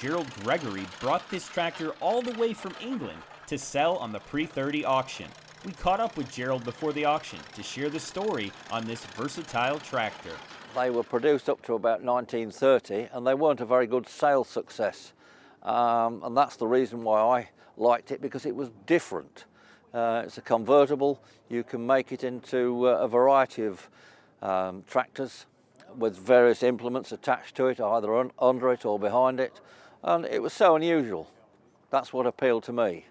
Gerald Gregory brought this tractor all the way from England to sell on the pre-30 auction. We caught up with Gerald before the auction to share the story on this versatile tractor. They were produced up to about 1930 and they weren't a very good sales success. And that's the reason why I liked it, because it was different. It's a convertible. You can make it into a variety of tractors with various implements attached to it, either under it or behind it. And it was so unusual. That's what appealed to me.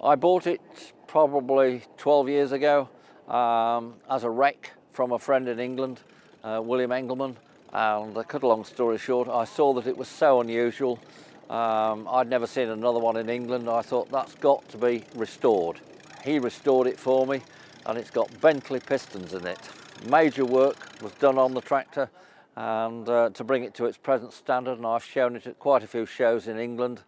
I bought it probably 12 years ago as a wreck from a friend in England, William Engelman. And to cut a long story short, I saw that it was so unusual. I'd never seen another one in England. I thought that's got to be restored. He restored it for me, and it's got Bentley pistons in it. Major work was done on the tractor and to bring it to its present standard, and I've shown it at quite a few shows in England.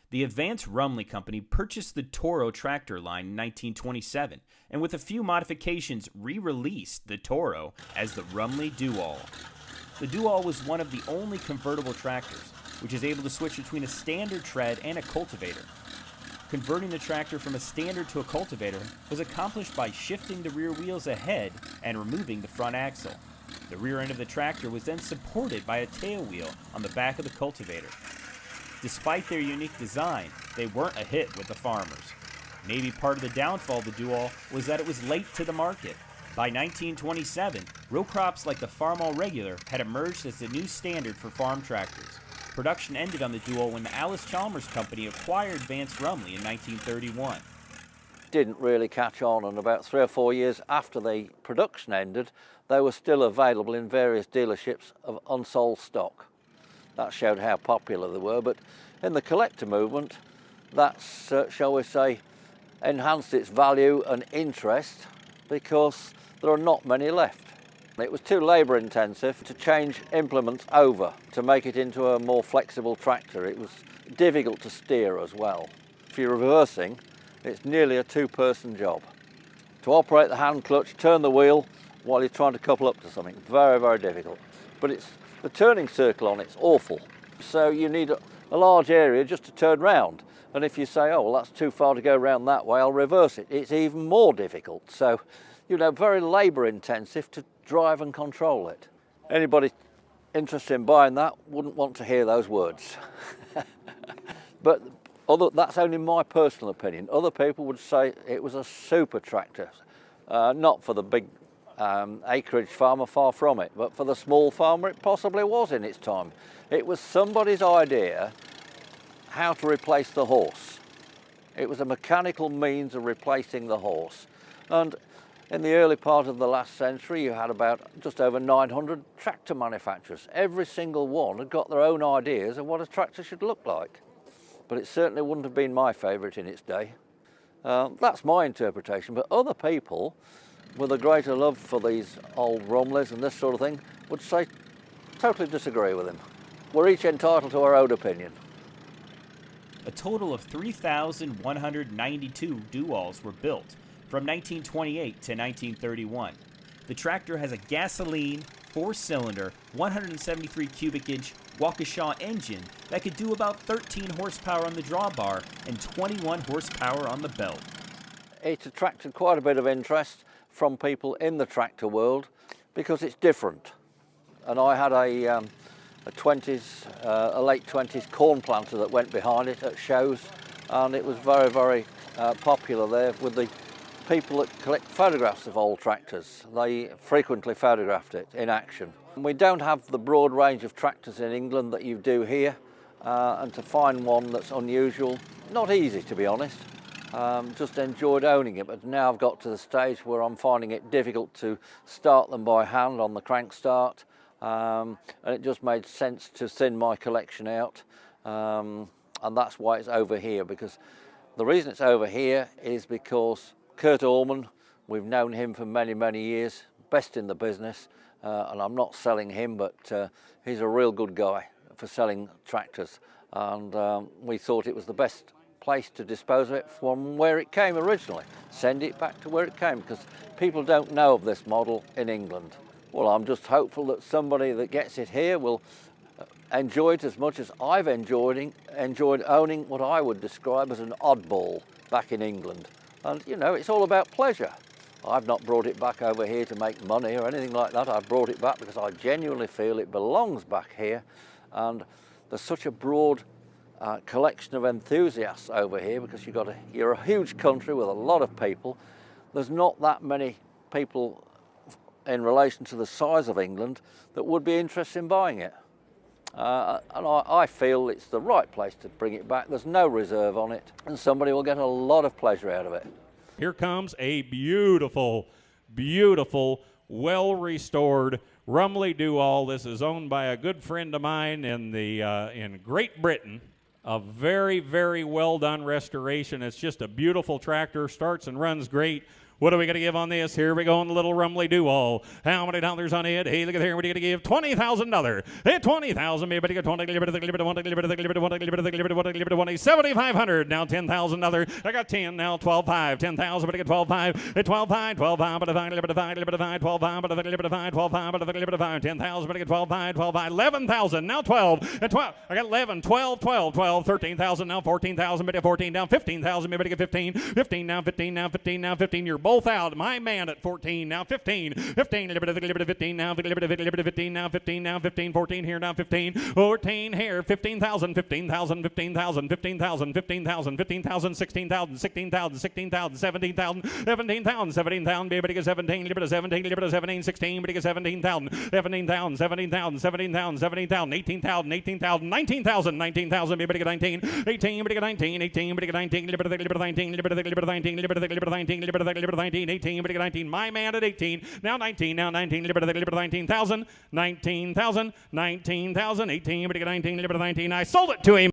The Advanced Rumely Company purchased the Toro tractor line in 1927 and with a few modifications re-released the Toro as the Rumely Dual. The Dual was one of the only convertible tractors which is able to switch between a standard tread and a cultivator. Converting the tractor from a standard to a cultivator was accomplished by shifting the rear wheels ahead and removing the front axle. The rear end of the tractor was then supported by a tail wheel on the back of the cultivator. Despite their unique design, they weren't a hit with the farmers. Maybe part of the downfall of the Dual was that it was late to the market. By 1927, row crops like the Farmall Regular had emerged as the new standard for farm tractors. Production ended on the Dual when the Alice Chalmers Company acquired Advanced Rumely in 1931. Didn't really catch on, and about 3 or 4 years after the production ended, they were still available in various dealerships of unsold stock. That showed how popular they were, but in the collector movement, that's, shall we say, enhanced its value and interest because there are not many left. It was too labour intensive to change implements over to make it into a more flexible tractor. It was difficult to steer as well. If you're reversing, it's nearly a two-person job. To operate the hand clutch, turn the wheel while you're trying to couple up to something, very, very difficult. But it's the turning circle on it's awful. So you need a large area just to turn round. And if you say, oh, well, that's too far to go round that way, I'll reverse it. It's even more difficult. So, you know, very labour intensive to drive and control it. Anybody interested in buying that wouldn't want to hear those words. But that's only my personal opinion. Other people would say it was a super tractor, not for the big acreage farmer, far from it, but for the small farmer it possibly was in its time. It was somebody's idea how to replace the horse. It was a mechanical means of replacing the horse. And in the early part of the last century, you had about just over 900 tractor manufacturers. Every single one had got their own ideas of what a tractor should look like. But it certainly wouldn't have been my favourite in its day. That's my interpretation, but other people with a greater love for these old Rumleys and this sort of thing would say totally disagree with him. We're each entitled to our own opinion. A total of 3,192 Duals were built from 1928 to 1931. The tractor has a gasoline, 4-cylinder, 173 cubic inch Waukesha engine that could do about 13 horsepower on the drawbar and 21 horsepower on the belt. It attracted quite a bit of interest from people in the tractor world because it's different. And I had a late 20s corn planter that went behind it at shows, and it was very, very popular there with the people that collect photographs of old tractors. They frequently photographed it in action. We don't have the broad range of tractors in England that you do here, and to find one that's unusual, not easy to be honest. Just enjoyed owning it, but now I've got to the stage where I'm finding it difficult to start them by hand on the crank start, and it just made sense to thin my collection out, and that's why it's over here. Because the reason it's over here is because Kurt Allman, we've known him for many, many years, best in the business, and I'm not selling him, but he's a real good guy for selling tractors, and we thought it was the best place to dispose of it from where it came originally. Send it back to where it came, because people don't know of this model in England. Well, I'm just hopeful that somebody that gets it here will enjoy it as much as I've enjoyed owning what I would describe as an oddball back in England. And you know, it's all about pleasure. I've not brought it back over here to make money or anything like that. I've brought it back because I genuinely feel it belongs back here, and there's such a broad collection of enthusiasts over here because you're a huge country with a lot of people. There's not that many people in relation to the size of England that would be interested in buying it. And I feel it's the right place to bring it back. There's no reserve on it, and somebody will get a lot of pleasure out of it. Here comes a beautiful, beautiful, well-restored Rumely Do-All. This is owned by a good friend of mine in Great Britain. A very, very well-done restoration. It's just a beautiful tractor. Starts and runs great. What are we going to give on this? Here we go on the little Rumely Do-All. How many dollars on it? Hey, look at here. What are you going to give? $20,000. Hey, $20,000. Maybe get $7,500. Now $10,000. I got 10. Now 12,500. 10,000. But I get 12,500. Hey, 12,500. 12,500. But divide. 12,500. 12,500. 10,000. But I get 12,500. 12,500. 11,000. Now 12. And 12. I got 11. 12. 12. 12. 13,000. Now 14,000. But I get 14. Down 15,000. Maybe I get 15. 15. Now 15. Now 15. Now 15. You're both out. My man at 14. Now 15. 15. 15. Now 15. Now 15. Now 15. 14 here. Now 15. 14 here. 15,000. 15,000. 15,000. 15,000. 15,000. 15,000. 16,000. 16,000. 16,000. 17,000. 17,000. 17,000. Baby, get 17. 17. 17. 16. But get 17,000. 17,000. 17,000. 17,000. 17,000. 18,000. 18,000. 19,000. 19,000. Baby, get 19. 18. But get 19. 18. But get 19. 19. 19, 18, but 19. My man at 18. Now 19. Now 19. 19,000. 19,000. 19,000. 18, but 19. 19. I sold it to him.